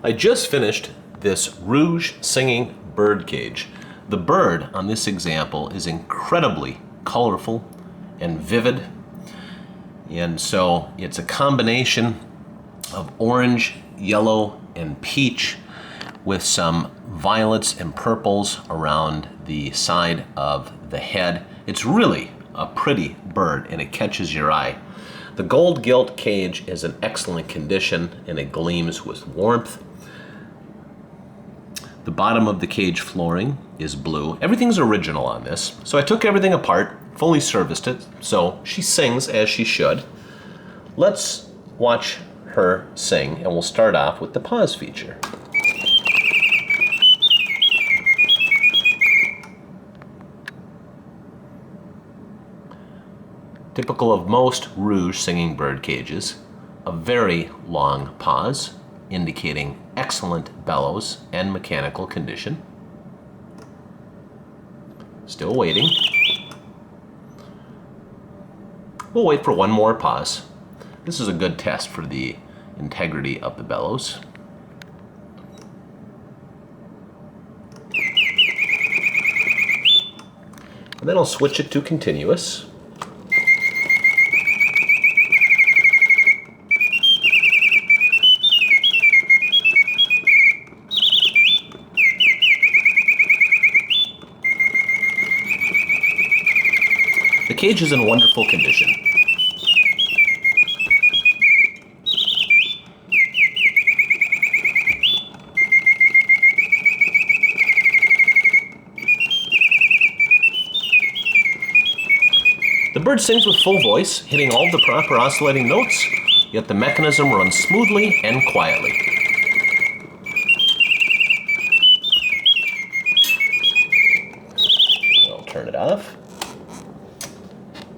I just finished this Reuge singing bird cage. The bird on this example is incredibly colorful and vivid, and so it's a combination of orange, yellow, and peach with some violets and purples around the side of the head. It's really a pretty bird and it catches your eye. The gold gilt cage is in excellent condition and it gleams with warmth. The bottom of the cage flooring is blue. Everything's original on this. So I took everything apart, fully serviced it, so she sings as she should. Let's watch her sing, and we'll start off with the pause feature. Typical of most Reuge singing bird cages, a very long pause, indicating excellent bellows and mechanical condition. Still waiting. We'll wait for one more pause. This is a good test for the integrity of the bellows. And then I'll switch it to continuous. The cage is in wonderful condition. The bird sings with full voice, hitting all the proper oscillating notes, yet the mechanism runs smoothly and quietly. I'll turn it off.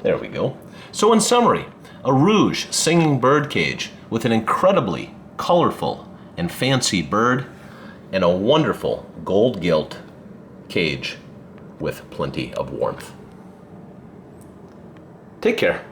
There we go. So in summary, a Reuge singing bird cage with an incredibly colorful and fancy bird and a wonderful gold gilt cage with plenty of warmth. Take care.